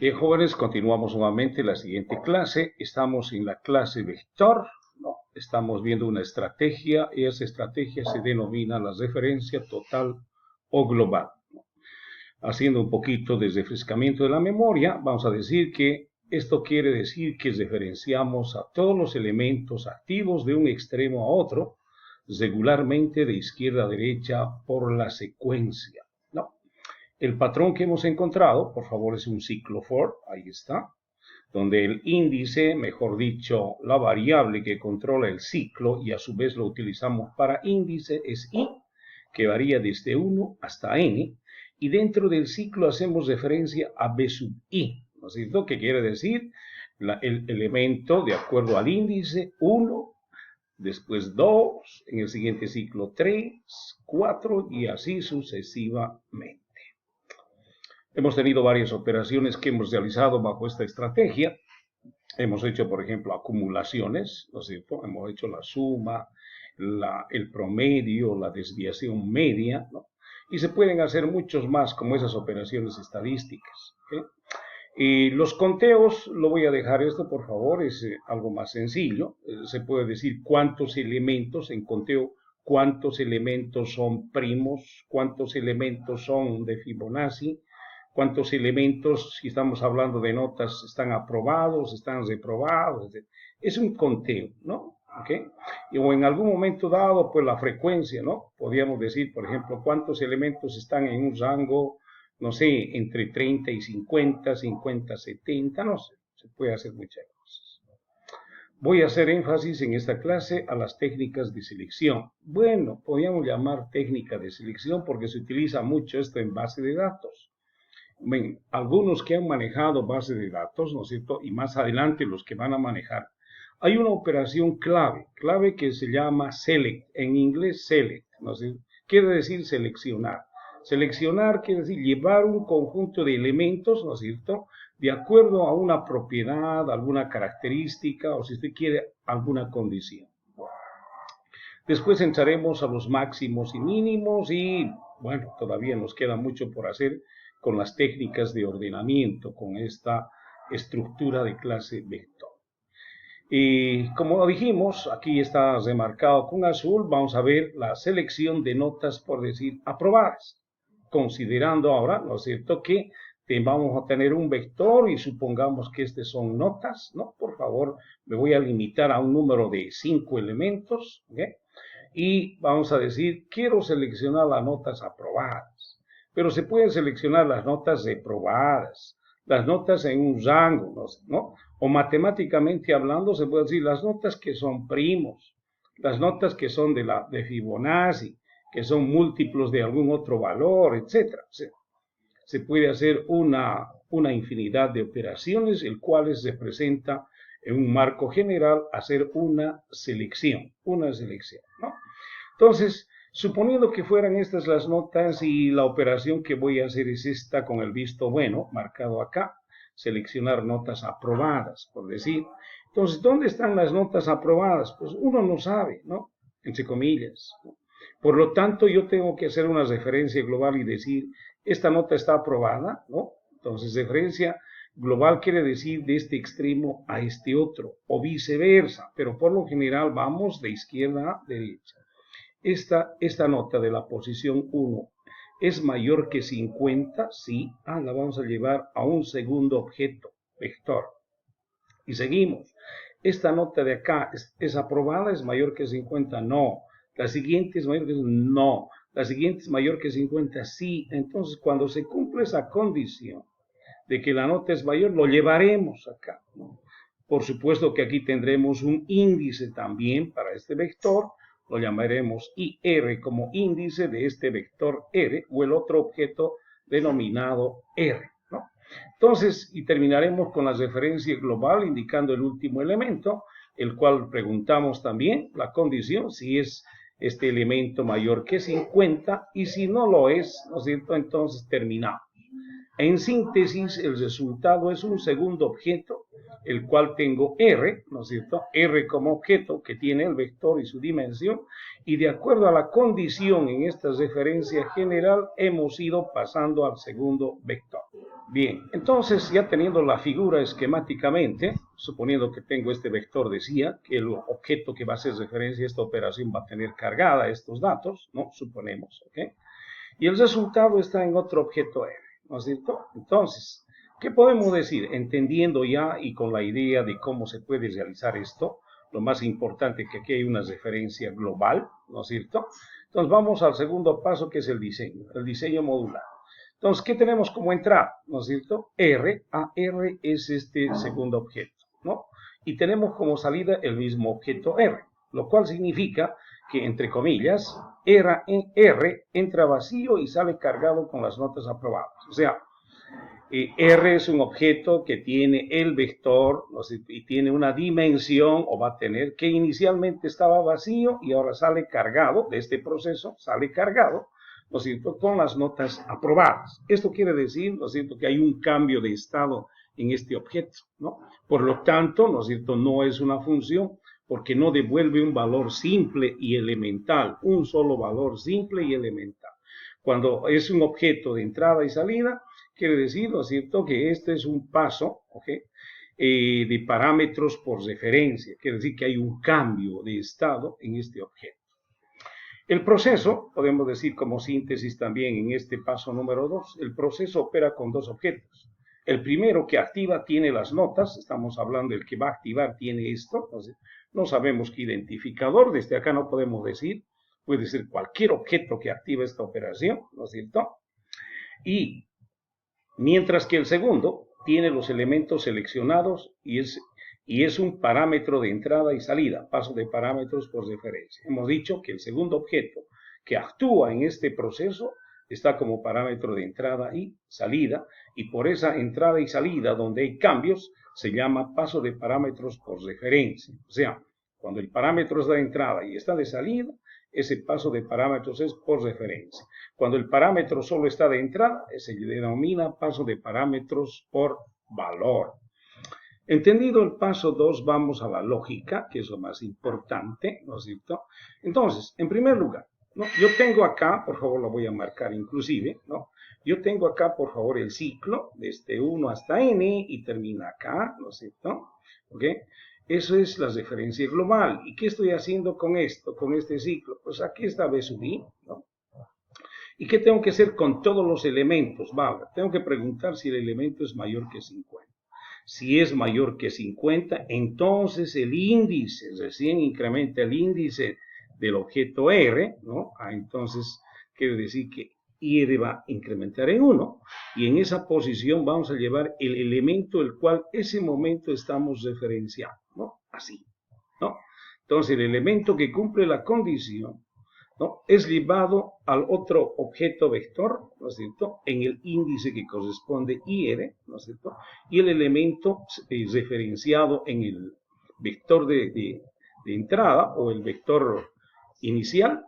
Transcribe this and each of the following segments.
Bien, jóvenes, continuamos nuevamente la siguiente clase. Estamos en la clase vector, ¿no? Estamos viendo una estrategia y esa estrategia se denomina la referencia total o global. Haciendo un poquito de refrescamiento de la memoria, vamos a decir que esto quiere decir que referenciamos a todos los elementos activos de un extremo a otro, regularmente de izquierda a derecha por la secuencia, ¿no? El patrón que hemos encontrado, por favor, es un ciclo for, ahí está, donde el índice, mejor dicho, la variable que controla el ciclo y a su vez lo utilizamos para índice es i, que varía desde 1 hasta n, y dentro del ciclo hacemos referencia a b sub i, ¿no es cierto? Que quiere decir el elemento de acuerdo al índice 1, después 2, en el siguiente ciclo 3, 4 y así sucesivamente. Hemos tenido varias operaciones que hemos realizado bajo esta estrategia. Hemos hecho, por ejemplo, acumulaciones, ¿no es cierto? Hemos hecho la suma, el promedio, la desviación media, ¿no? Y se pueden hacer muchos más como esas operaciones estadísticas, ¿okay? Y los conteos, lo voy a dejar esto, por favor, es algo más sencillo. Se puede decir cuántos elementos en conteo, cuántos elementos son primos, cuántos elementos son de Fibonacci, cuántos elementos, si estamos hablando de notas, están aprobados, están reprobados. Es un conteo, ¿no? ¿Okay? O en algún momento dado, pues la frecuencia, ¿no? Podríamos decir, por ejemplo, cuántos elementos están en un rango, no sé, entre 30 y 50, 50, 70, no sé, se puede hacer muchas cosas. Voy a hacer énfasis en esta clase a las técnicas de selección. Bueno, podríamos llamar técnica de selección porque se utiliza mucho esto en base de datos. Ven, algunos que han manejado base de datos, ¿no es cierto? Y más adelante los que van a manejar. Hay una operación clave que se llama select, en inglés select, ¿no es cierto? Quiere decir seleccionar. Seleccionar quiere decir llevar un conjunto de elementos, ¿no es cierto?, de acuerdo a una propiedad, alguna característica o si usted quiere, alguna condición. Después entraremos a los máximos y mínimos y, bueno, todavía nos queda mucho por hacer con las técnicas de ordenamiento, con esta estructura de clase vector. Y como dijimos, aquí está remarcado con azul, vamos a ver la selección de notas, por decir, aprobadas. Considerando ahora, ¿no es cierto?, que vamos a tener un vector y supongamos que estas son notas, ¿no? Por favor, me voy a limitar a un número de 5 elementos, ¿okay? Y vamos a decir, quiero seleccionar las notas aprobadas, pero se pueden seleccionar las notas reprobadas, las notas en un rango, ¿no? O matemáticamente hablando, se puede decir las notas que son primos, las notas que son de Fibonacci, que son múltiplos de algún otro valor, etc. Se puede hacer una infinidad de operaciones, el cual se presenta en un marco general hacer una selección, ¿no? Entonces, suponiendo que fueran estas las notas y la operación que voy a hacer es esta con el visto bueno, marcado acá, seleccionar notas aprobadas, por decir. Entonces, ¿dónde están las notas aprobadas? Pues uno no sabe, ¿no? Entre comillas, ¿no? Por lo tanto, yo tengo que hacer una referencia global y decir, esta nota está aprobada, ¿no? Entonces, referencia global quiere decir de este extremo a este otro, o viceversa, pero por lo general vamos de izquierda a derecha. Esta nota de la posición 1 es mayor que 50, sí, la vamos a llevar a un segundo objeto, vector. Y seguimos. Esta nota de acá es aprobada, es mayor que 50, no. La siguiente es mayor que 50, no. La siguiente es mayor que 50, sí. Entonces, cuando se cumple esa condición de que la nota es mayor, lo llevaremos acá, ¿no? Por supuesto que aquí tendremos un índice también para este vector, lo llamaremos IR como índice de este vector R o el otro objeto denominado R, ¿no? Entonces, y terminaremos con la referencia global indicando el último elemento, el cual preguntamos también la condición, si es este elemento mayor que 50 y si no lo es, ¿no es cierto?, entonces terminamos. En síntesis, el resultado es un segundo objeto, el cual tengo R, ¿no es cierto? R como objeto que tiene el vector y su dimensión, y de acuerdo a la condición en esta referencia general, hemos ido pasando al segundo vector. Bien, entonces ya teniendo la figura esquemáticamente, suponiendo que tengo este vector, decía que el objeto que va a hacer referencia a esta operación va a tener cargada estos datos, ¿no? Suponemos, ¿ok? Y el resultado está en otro objeto R, ¿no es cierto? Entonces, ¿qué podemos decir? Entendiendo ya y con la idea de cómo se puede realizar esto, lo más importante es que aquí hay una referencia global, ¿no es cierto? Entonces vamos al segundo paso, que es el diseño modular. Entonces, ¿qué tenemos como entrada? ¿No es cierto? R es este segundo objeto, ¿no? Y tenemos como salida el mismo objeto R, lo cual significa que, entre comillas, R entra vacío y sale cargado con las notas aprobadas. O sea, R es un objeto que tiene el vector, ¿no? Y tiene una dimensión, o va a tener, que inicialmente estaba vacío y ahora sale cargado de este proceso, sale cargado, ¿no es cierto?, con las notas aprobadas. Esto quiere decir, ¿no es cierto?, que hay un cambio de estado en este objeto, ¿no? Por lo tanto, ¿no es cierto?, no es una función, porque no devuelve un valor simple y elemental, un solo valor simple y elemental. Cuando es un objeto de entrada y salida, quiere decir, ¿no es cierto?, que este es un paso, ¿ok?, de parámetros por referencia. Quiere decir que hay un cambio de estado en este objeto. El proceso, podemos decir como síntesis también en este paso número 2, el proceso opera con dos objetos. El primero que activa tiene las notas, estamos hablando del que va a activar tiene esto, entonces, no sabemos qué identificador, desde acá no podemos decir, puede ser cualquier objeto que active esta operación, ¿no es cierto? Y mientras que el segundo tiene los elementos seleccionados y es un parámetro de entrada y salida, paso de parámetros por referencia. Hemos dicho que el segundo objeto que actúa en este proceso está como parámetro de entrada y salida, y por esa entrada y salida donde hay cambios se llama paso de parámetros por referencia. O sea, cuando el parámetro está de entrada y está de salida, ese paso de parámetros es por referencia. Cuando el parámetro solo está de entrada, se denomina paso de parámetros por valor. Entendido el paso 2, vamos a la lógica, que es lo más importante, ¿no es cierto? Entonces, en primer lugar, ¿no?, yo tengo acá, por favor lo voy a marcar inclusive, ¿no? Yo tengo acá, por favor, el ciclo, desde 1 hasta n, y termina acá, ¿no es cierto? ¿Ok? Eso es la referencia global. ¿Y qué estoy haciendo con esto, con este ciclo? Pues aquí está B sub I, ¿no? ¿Y qué tengo que hacer con todos los elementos? Vale, tengo que preguntar si el elemento es mayor que 50. Si es mayor que 50, entonces el índice, recién incrementa el índice del objeto R, ¿no? Entonces quiere decir que R va a incrementar en 1, y en esa posición vamos a llevar el elemento el cual ese momento estamos referenciando, ¿no? Así, ¿no? Entonces el elemento que cumple la condición, ¿no?, es llevado al otro objeto vector, ¿no es cierto?, en el índice que corresponde IR, ¿no es cierto?, y el elemento referenciado en el vector de entrada o el vector inicial,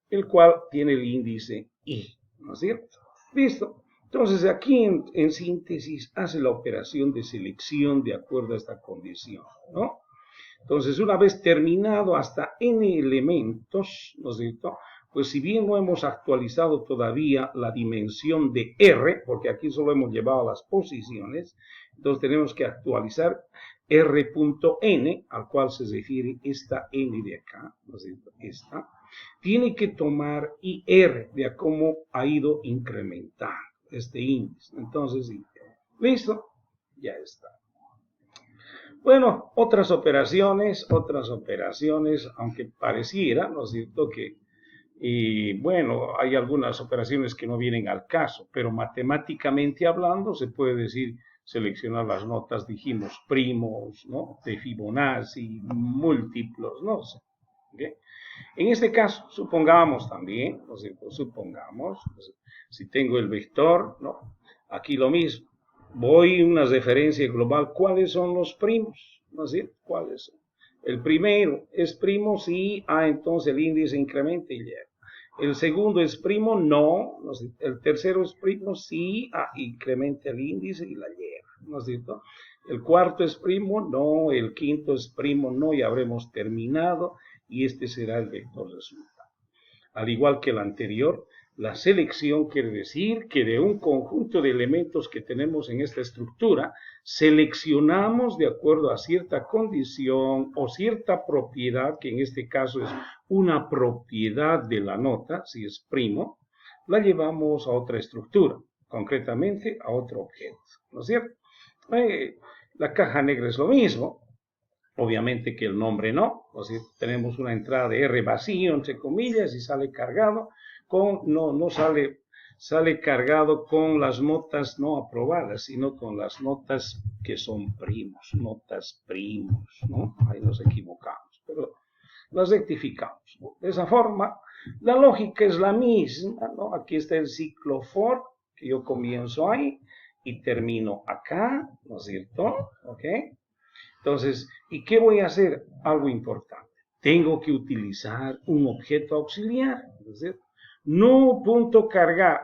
el cual tiene el índice I, ¿no es cierto? Listo. Entonces aquí en síntesis hace la operación de selección de acuerdo a esta condición, ¿no? Entonces, una vez terminado hasta n elementos, ¿no es cierto?, pues si bien no hemos actualizado todavía la dimensión de R, porque aquí solo hemos llevado las posiciones, entonces tenemos que actualizar R.n, al cual se refiere esta n de acá, ¿no es cierto?, esta, tiene que tomar IR de a cómo ha ido incrementando este índice. Entonces, listo, ya está. Bueno, otras operaciones, aunque pareciera, ¿no es cierto?, que, bueno, hay algunas operaciones que no vienen al caso, pero matemáticamente hablando se puede decir seleccionar las notas, dijimos, primos, ¿no?, de Fibonacci, múltiplos, no sé. ¿Okay? En este caso, supongamos también, ¿no es cierto?, supongamos, si tengo el vector, ¿no?, aquí lo mismo. Voy a una referencia global. ¿Cuáles son los primos? ¿No es cierto? ¿Cuáles son? El primero es primo, sí. Entonces el índice incrementa y llega. El segundo es primo, no. ¿No es cierto? El tercero es primo, sí. Incrementa el índice y la llega. ¿No es cierto? El cuarto es primo, no. El quinto es primo, no. Y habremos terminado. Y este será el vector resultado. Al igual que el anterior, La selección quiere decir que de un conjunto de elementos que tenemos en esta estructura, seleccionamos de acuerdo a cierta condición o cierta propiedad, que en este caso es una propiedad de la nota, si es primo, la llevamos a otra estructura, concretamente a otro objeto, ¿no es cierto? La caja negra es lo mismo, obviamente que el nombre no, o sea, tenemos una entrada de R vacío, entre comillas, y sale cargado no sale cargado con las notas no aprobadas, sino con las notas que son primos, ¿no? Ahí nos equivocamos, pero las rectificamos, ¿no? De esa forma, la lógica es la misma, ¿no? Aquí está el ciclo for, que yo comienzo ahí y termino acá, ¿no es cierto? ¿Ok? Entonces, ¿y qué voy a hacer? Algo importante. Tengo que utilizar un objeto auxiliar, ¿no es cierto? No punto cargar.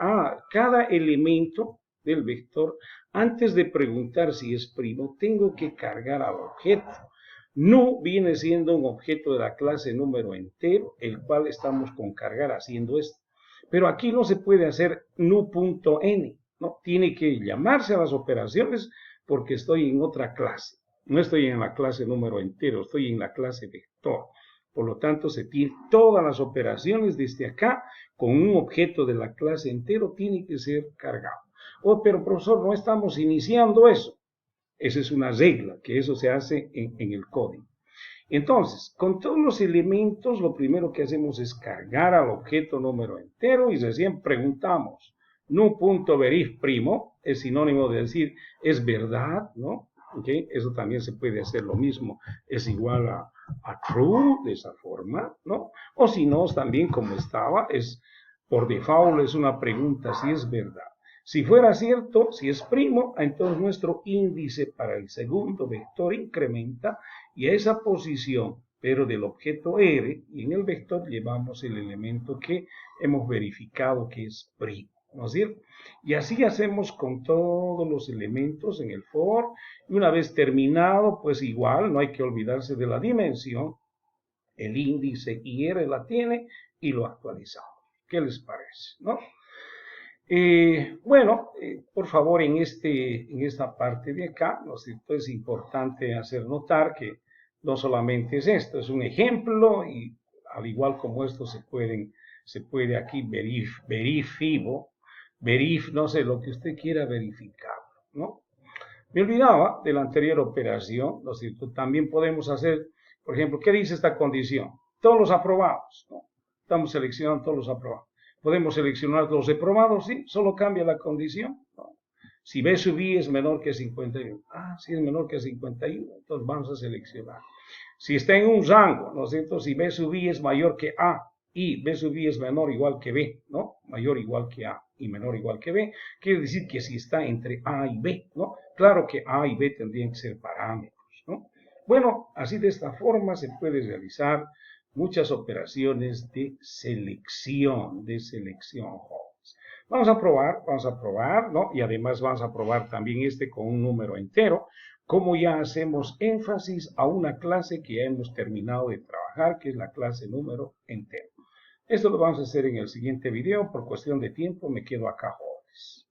Cada elemento del vector, antes de preguntar si es primo, tengo que cargar al objeto. No viene siendo un objeto de la clase número entero, el cual estamos con cargar haciendo esto. Pero aquí no se puede hacer nu.n, ¿no? Tiene que llamarse a las operaciones porque estoy en otra clase. No estoy en la clase número entero, estoy en la clase vector. Por lo tanto, se tiene todas las operaciones desde acá con un objeto de la clase entero tiene que ser cargado. Pero profesor, no estamos iniciando eso. Esa es una regla, que eso se hace en el código. Entonces, con todos los elementos, lo primero que hacemos es cargar al objeto número entero y recién preguntamos, nu.verif primo, es sinónimo de decir, es verdad, ¿no? ¿Okay? Eso también se puede hacer lo mismo, es igual a true, de esa forma, ¿no? O si no, también como estaba, es por default, es una pregunta si es verdad. Si fuera cierto, si es primo, entonces nuestro índice para el segundo vector incrementa y a esa posición, pero del objeto R, y en el vector llevamos el elemento que hemos verificado que es primo, ¿no es cierto? Y así hacemos con todos los elementos en el for, y una vez terminado, pues igual, no hay que olvidarse de la dimensión, el índice IR la tiene y lo actualizamos. ¿Qué les parece, no? Por favor, en esta parte de acá, ¿no es cierto? Es importante hacer notar que no solamente es esto, es un ejemplo y al igual como esto se puede aquí no sé, lo que usted quiera verificar, ¿no? Me olvidaba de la anterior operación, ¿no es cierto? También podemos hacer, por ejemplo, ¿qué dice esta condición? Todos los aprobados, ¿no? Estamos seleccionando todos los aprobados. Podemos seleccionar los reprobados, sí, solo cambia la condición, ¿no? Si B sub I es menor que 51, si es menor que 51, entonces vamos a seleccionar. Si está en un rango, ¿no es cierto? Si B sub I es mayor que A y B sub I es menor o igual que B, ¿no? Mayor o igual que A y menor o igual que B, quiere decir que si está entre A y B, ¿no? Claro que A y B tendrían que ser parámetros, ¿no? Bueno, así de esta forma se puede realizar muchas operaciones de selección jóvenes. Vamos a probar, ¿no? Y además vamos a probar también con un número entero, como ya hacemos énfasis a una clase que ya hemos terminado de trabajar, que es la clase número entero. Esto lo vamos a hacer en el siguiente video, por cuestión de tiempo me quedo acá, jóvenes.